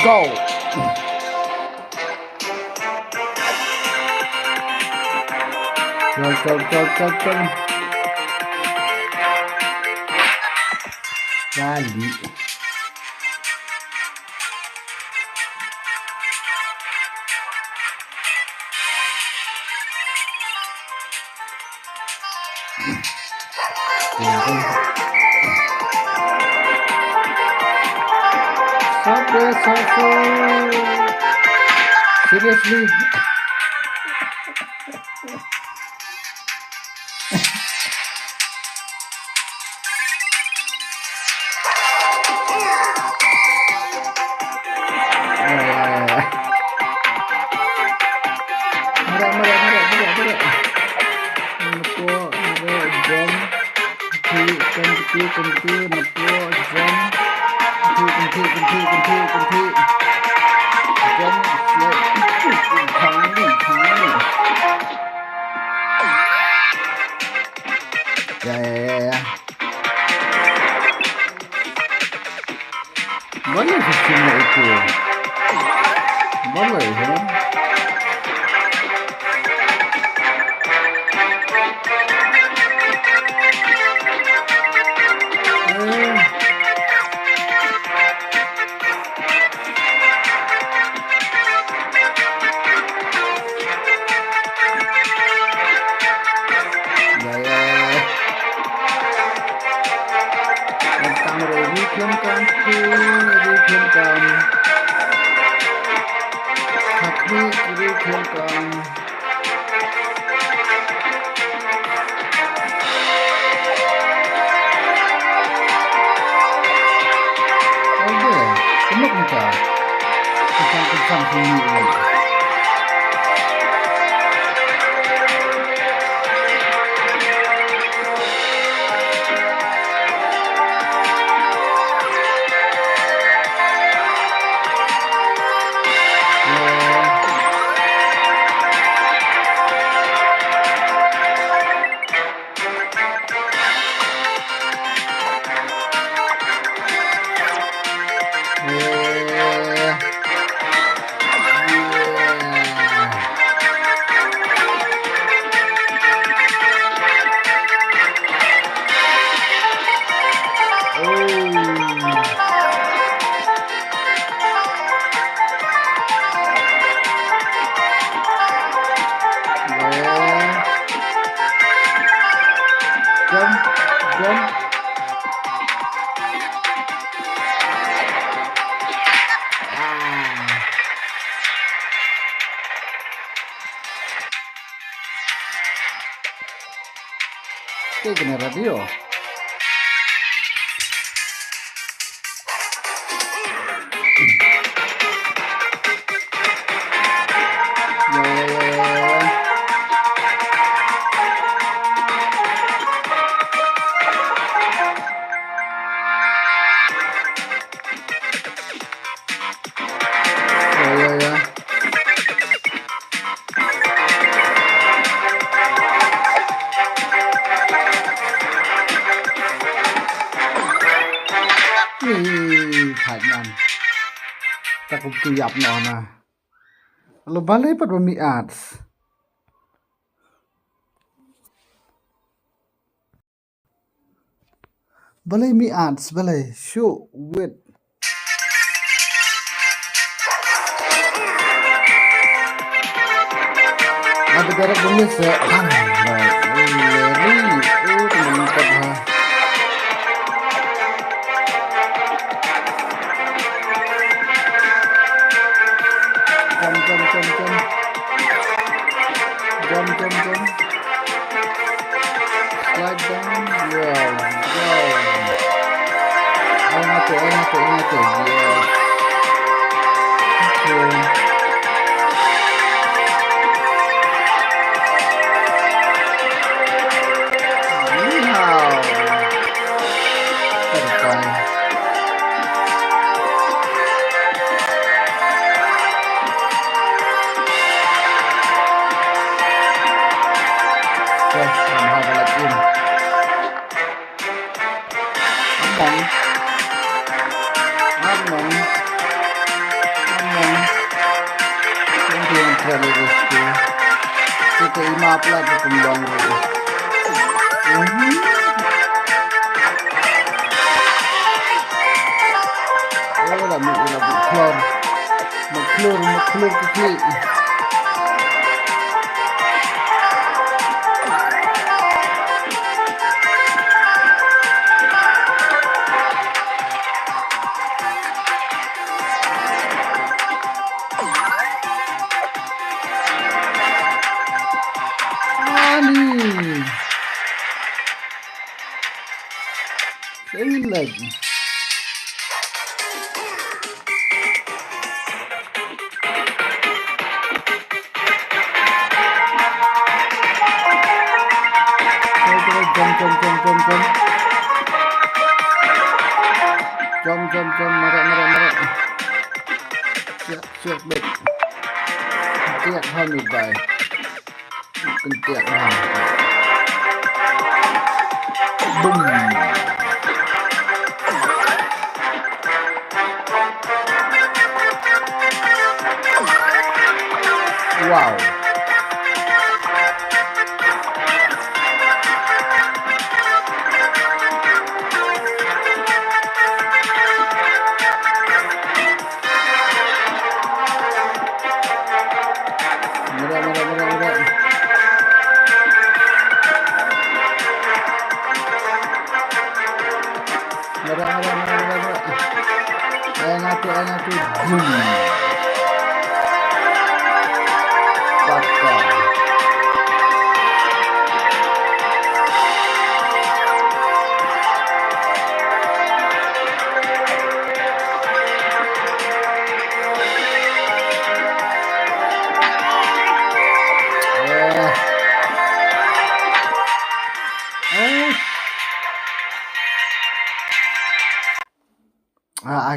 go. Go. Rally. Suffer. Seriously. Boleh cuma itu. Boleh ya. ¿Qué tiene radio? Takut tiap nona. Lo balik pada mi ads. Balai mi ads balai show with. Ada berak bumi se. Mantap ha. Jump. Slide down. Yeah. Go. Enak. Yes. Okay. Wow. Terbaik. Abang. ima pula berkembang. Oh, lami klor. Maklur kiki. Sekali lagi. Jom, marah. Siap, bet. Tiap hari baik. Tiap hari. Boom. Wow. Merah. Ayan tu. Boom. Patah.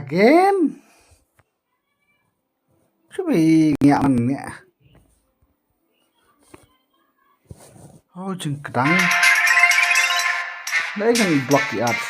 Again. Sabi ngiyak man ya. Oh, jing kedang. They can block the ads.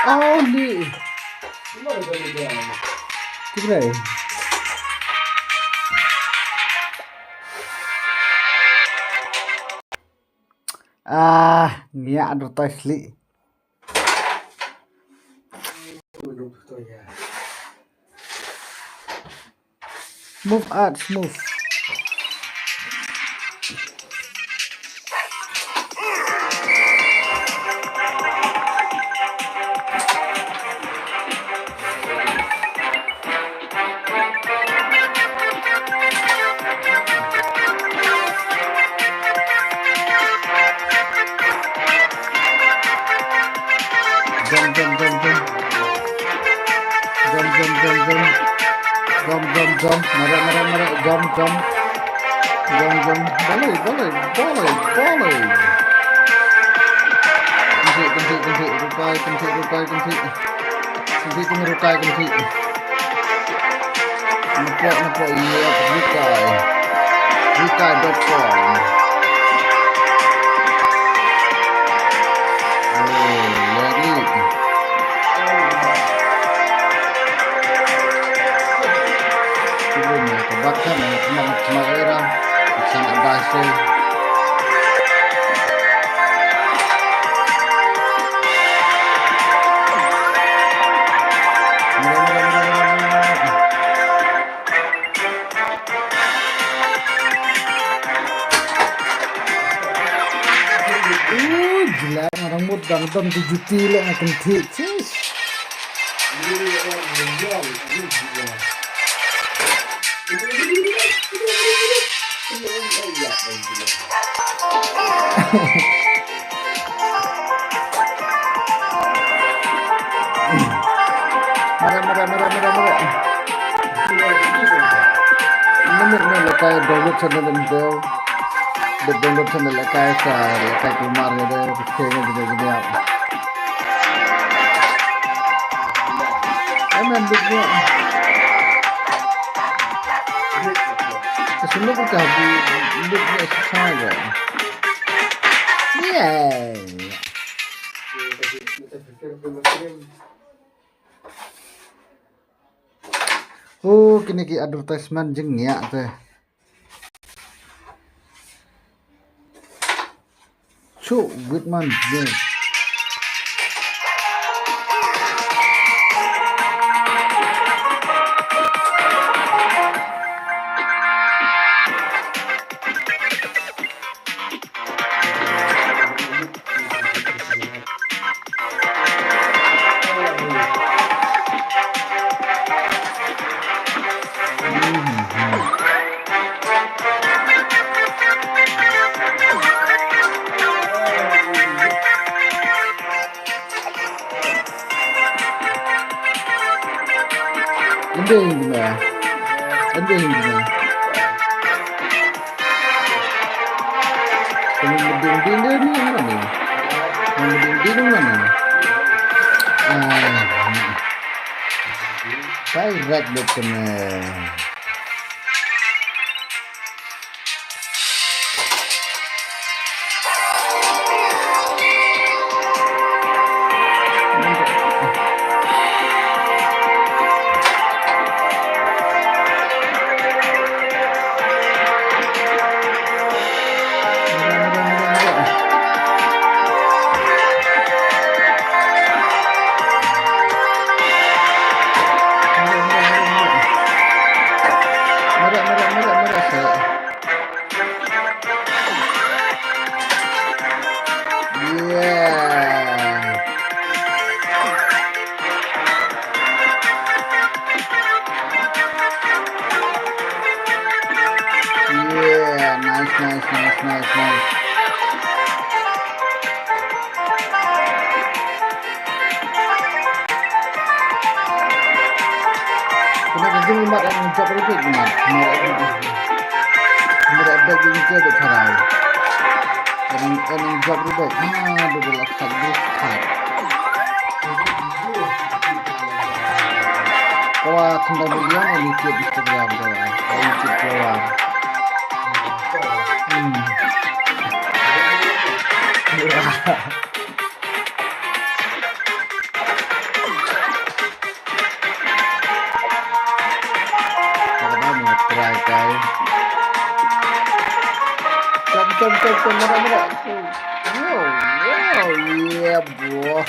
Oh, ni. Kira. Ngia advertise li. Move ads, move. Jump, jump, jump, jump. Jump, jump, jump, jump. Jump, jump, jump. Marah, marah, marah. Jump, jump. Jump, jump. Boleh, boleh, boleh, boleh. Kentik, kentik, kentik. Rukai, kentik, rukai, kentik. Kentik, kena rukai, kentik. Nampak, nampak. Iya, rukai. Rukai.com. Lagi. Sebelumnya kebakar memang cuma era sangat bahasa. Gila orang mood dangdam 7 tilak nak kentik. Marah. Ini Lehkai download channel itu. Download channel Lehkai kumar ada kecilnya gede apa. Emang begini. Kesulitan kita hidup ni saja. Yeah. Oh, kini ki advertisement jing ngiak teh. Cuk, good man. Ende hindi na. Kung mading-ding na rin naman eh. Mading-ding naman eh. Pirate look na. Nice. Kena kerja mak yang job itu gimana? Mereka daging itu ada cara. Yang job itu, dua belas kat. Kalau kena belian ini kita Instagram doa, YouTube doa. jump, marah. Wow, yeah, bro.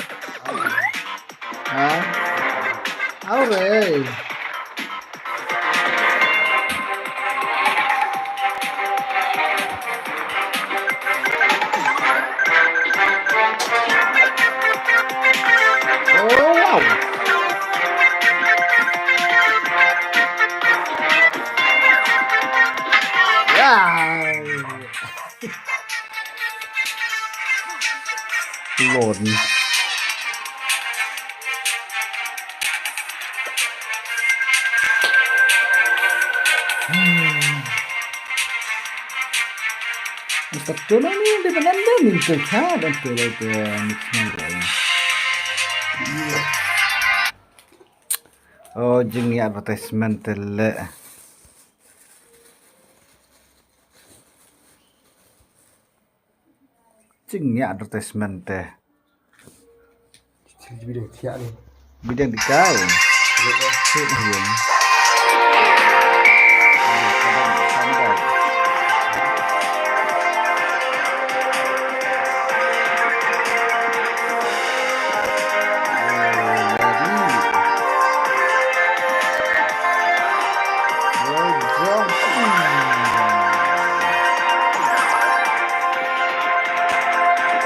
Hả? Áo về. Oh, wow. Yeah. Lộn. Instructornya nih di mana nih tercah dan Oh, jing advertisement le. Jing advertisement teh. Bidang tiap ni. Bidang dikau.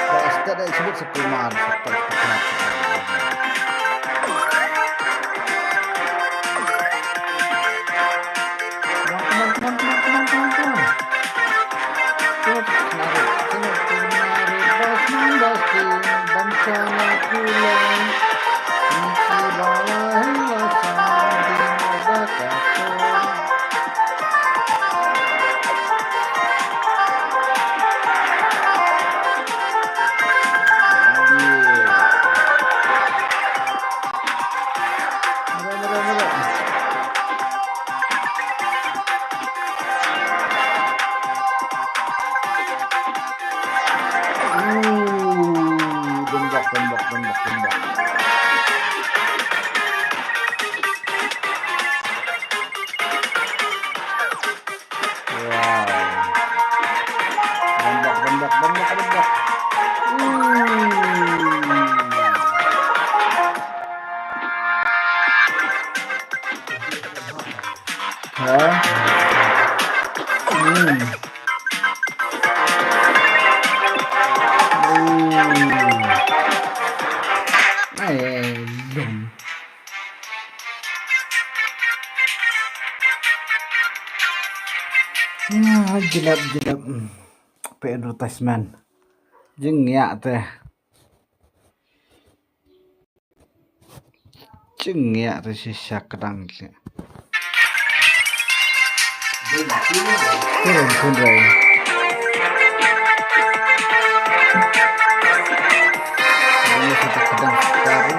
Basta dah sebut sekumar. Tembak. Wow. Tembak. Hah? Jelap. Pe advertisement. Jing ya teh. Jing ya teh sisa kedang. Turun ray. Ini sisa kedang sekarang.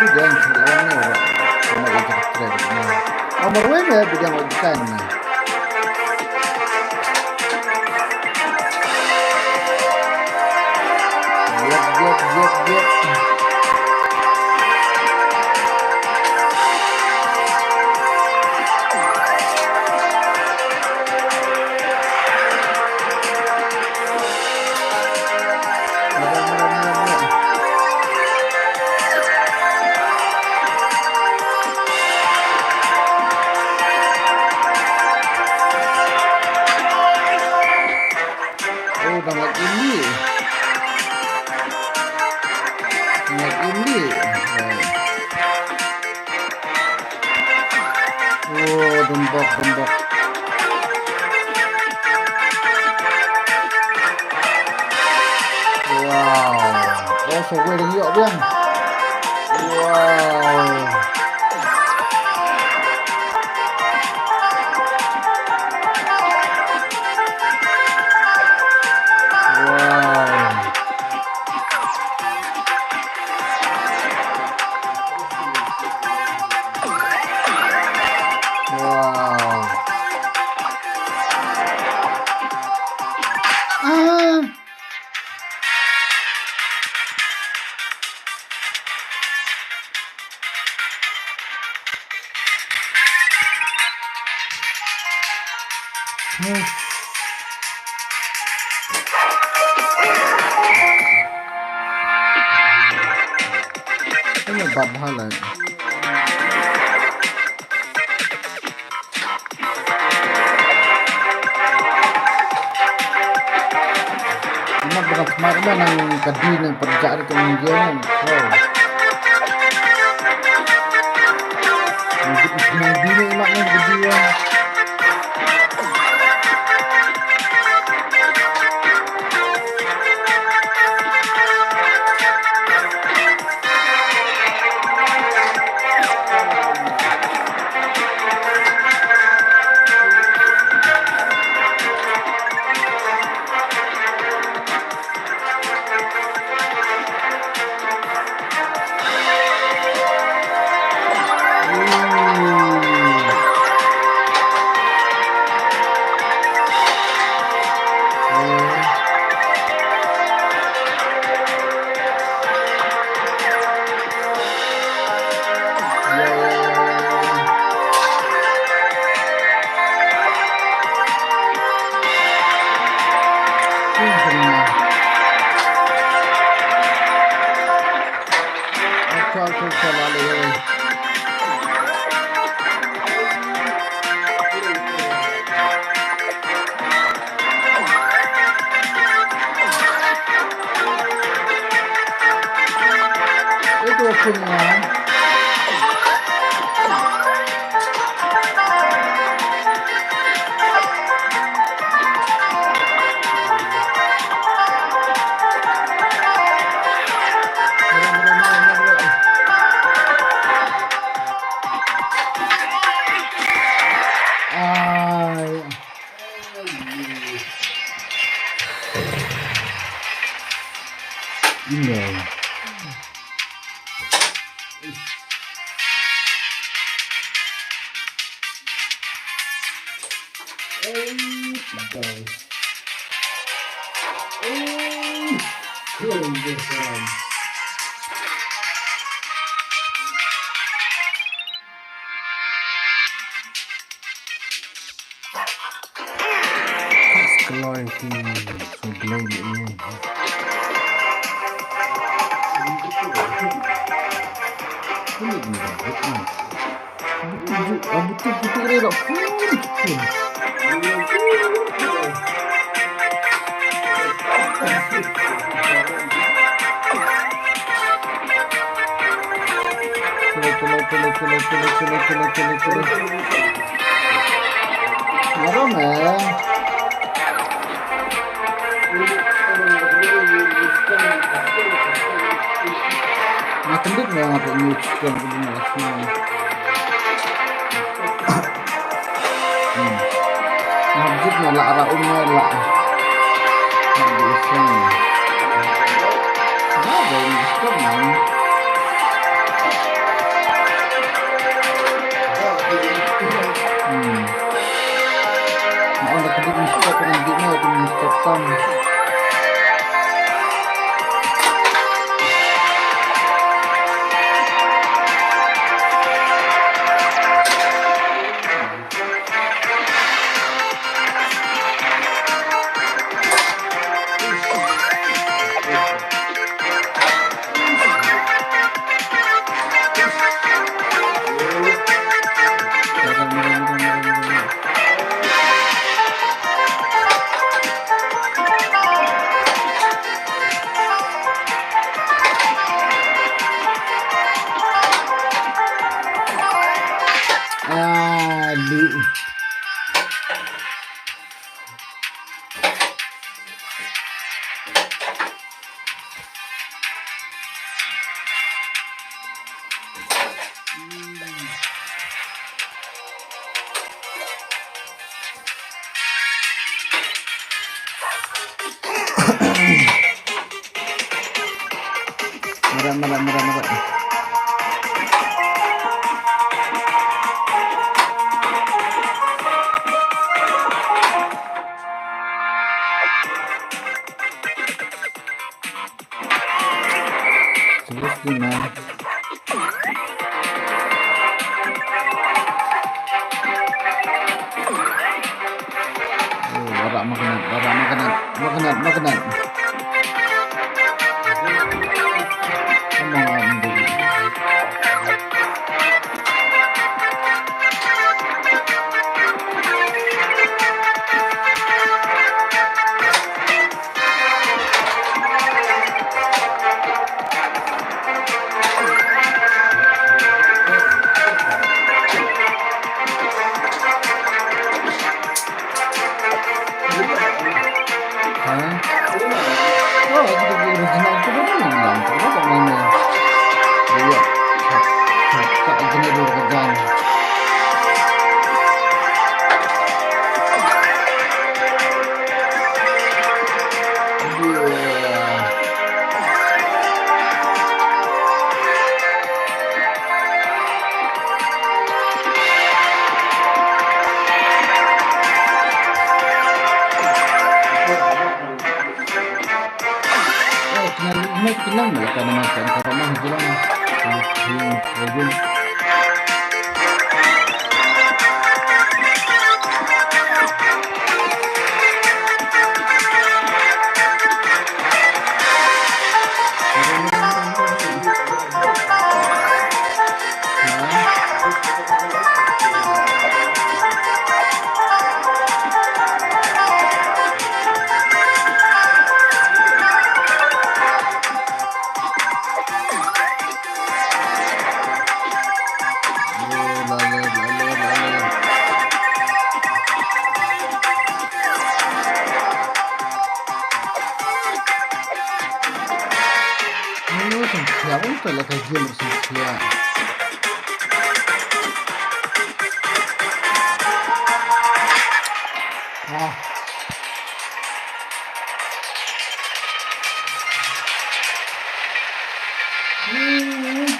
Bidang sekarang ni. Nomor WA bidang wajikan. Yep. Oh, banget ini. Oh, gembok. Wow. Oh, so gue dengan yuk biang. Wow. Ini bab halal. Ini berat kemarin nang kadi nang perjaan itu mengian. Wow. Nang dini mak nang berdiam. Itu khynnah. Ini. Keluar itu sebelum ini. Betul-betul reda pun. Marah meh. Nah, kendit nggak ngapain nyucikan begini langsung. Habis nolak raumnya lah. Nggak bisa. Nggak ada yang sekarang. Mau ada kendit mesti kenditnya itu mesti aduh. Merah. Terus gimana? Barak makanan. makanan. Ngomong apa dulu? Hah? Oh, itu original itu kan hilang. Kenapa mainnya? Iya, kak jenis dulu kerjaan. Iya. Oh, kenal nggak karena makan karena mah bilang jing. Siapa itu lah kajian bersedia. Ah,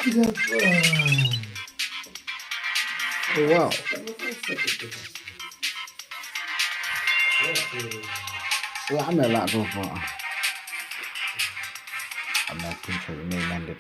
tidak. Wow. Lama lah tu apa. Anak pun saya ini mandek.